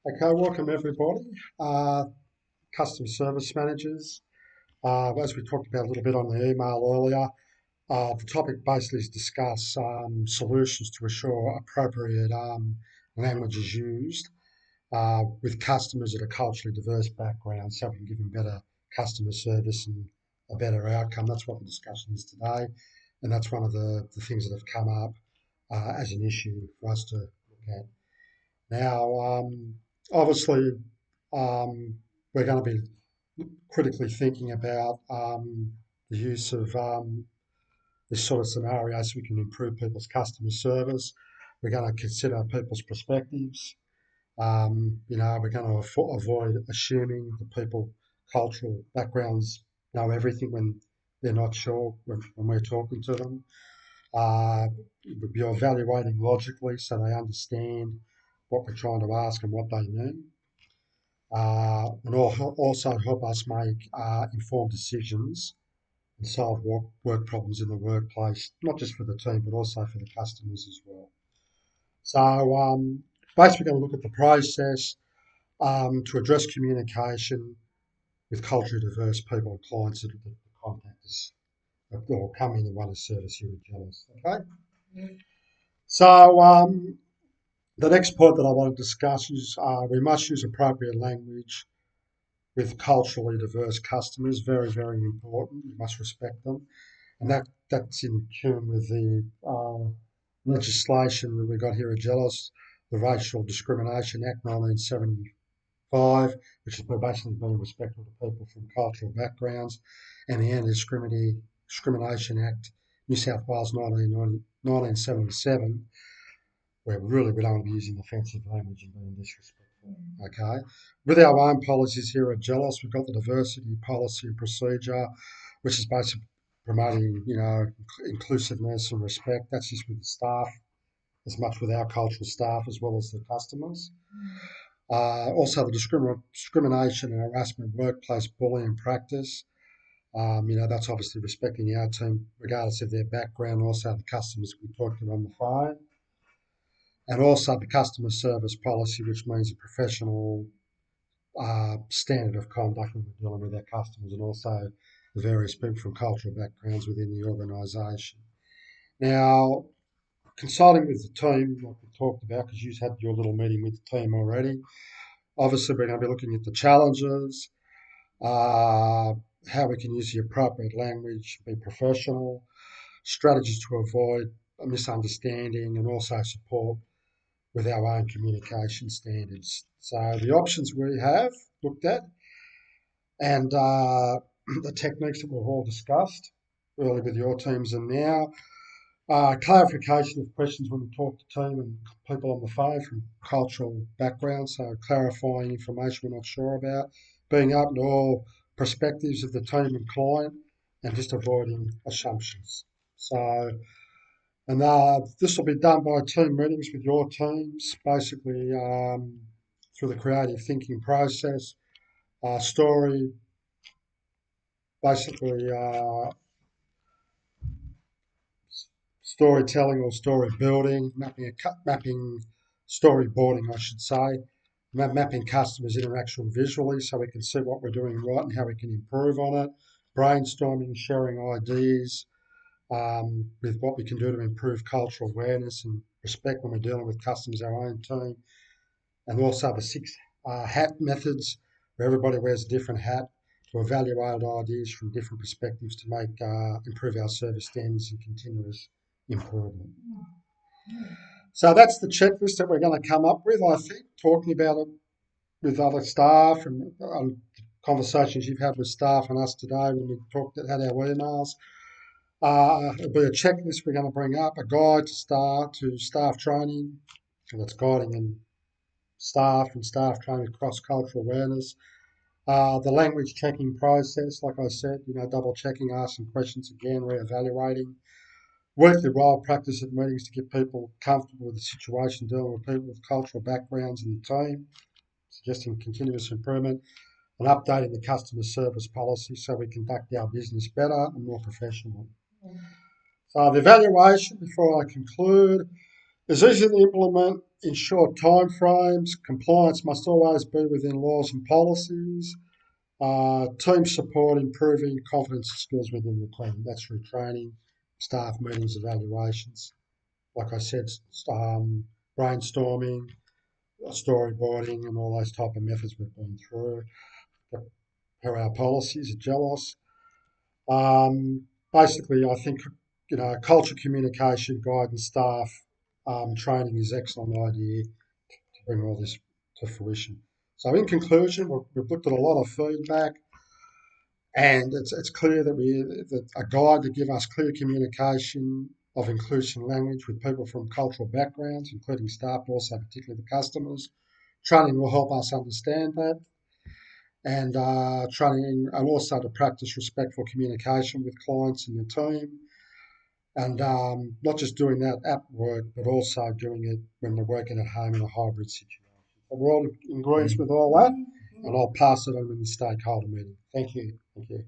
Okay, welcome everybody. Customer service managers. As we talked about a little bit on the email earlier, the topic basically is discuss solutions to ensure appropriate language is used with customers that are culturally diverse backgrounds so we can give them better customer service and a better outcome. That's what the discussion is today, and that's one of the things that have come up as an issue for us to look at. Now, obviously, we're going to be critically thinking about the use of this sort of scenario so we can improve people's customer service. We're going to consider people's perspectives. We're going to avoid assuming that people, cultural backgrounds, know everything when they're not sure when we're talking to them. We'll be evaluating logically so they understand what we're trying to ask and what they mean. And also help us make informed decisions and solve work problems in the workplace, not just for the team, but also for the customers as well. So basically, we're going to look at the process to address communication with culturally diverse people and clients that contact us or come in and want to service here at Jealous. Okay. So the next point that I want to discuss is we must use appropriate language with culturally diverse customers. Very, very important. We must respect them. And that's in tune with the legislation that we got here at Jealous, the Racial Discrimination Act 1975, which is basically being respectful to people from cultural backgrounds, and the Anti-Discrimination Act, New South Wales 1977, where really we don't want to be using offensive language and being disrespectful. Okay. With our own policies here at Jealous, we've got the diversity policy and procedure, which is basically promoting, inclusiveness and respect. That's just with the staff, as much with our cultural staff as well as the customers. Also, the discrimination and harassment workplace bullying practice. That's obviously respecting our team, regardless of their background, also the customers we talked to on the phone. And also the customer service policy, which means a professional standard of conduct when we're dealing with our customers, and also the various people from cultural backgrounds within the organisation. Now, consulting with the team, like we talked about, because you've had your little meeting with the team already, obviously we're going to be looking at the challenges, how we can use the appropriate language, be professional, strategies to avoid a misunderstanding, and also support with our own communication standards. So the options we have looked at and the techniques that we've all discussed earlier with your teams and now, clarification of questions when we talk to team and people on the phone from cultural backgrounds, so clarifying information we're not sure about, being open to all perspectives of the team and client, and just avoiding assumptions. So, and this will be done by team meetings with your teams, basically through the creative thinking process, story, basically storytelling or story building, mapping storyboarding, I should say, mapping customers' interaction visually so we can see what we're doing right and how we can improve on it, brainstorming, sharing ideas with what we can do to improve cultural awareness and respect when we're dealing with customers, our own team, and also the 6 hat methods where everybody wears a different hat to evaluate ideas from different perspectives to make improve our service standards and continuous improvement. So that's the checklist that we're going to come up with, I think, talking about it with other staff and conversations you've had with staff and us today when we had our emails. It'll be a checklist we're going to bring up, a guide to staff training, and that's guiding and staff training across cultural awareness. The language checking process, like I said, double checking, asking questions again, re-evaluating. Weekly role practice at meetings to get people comfortable with the situation, dealing with people with cultural backgrounds in the team, suggesting continuous improvement, and updating the customer service policy so we conduct our business better and more professionally. So the evaluation, before I conclude, is easy to implement, in short time frames. Compliance must always be within laws and policies. Team support, improving confidence and skills within the team. That's through training, staff meetings, evaluations. Like I said, brainstorming, storyboarding, and all those type of methods we've been through. Per our policies at Gelos. Basically, I think culture communication, guidance, staff training is an excellent idea to bring all this to fruition. So, in conclusion, we've looked at a lot of feedback, and it's clear that a guide to give us clear communication of inclusion language with people from cultural backgrounds, including staff, but also particularly the customers. Training will help us understand that, and training, and also to practice respectful communication with clients and the team, and not just doing that at work, but also doing it when we're working at home in a hybrid situation. So we're all in agreement with all that, and I'll pass it on in the stakeholder meeting. Thank you. Thank you.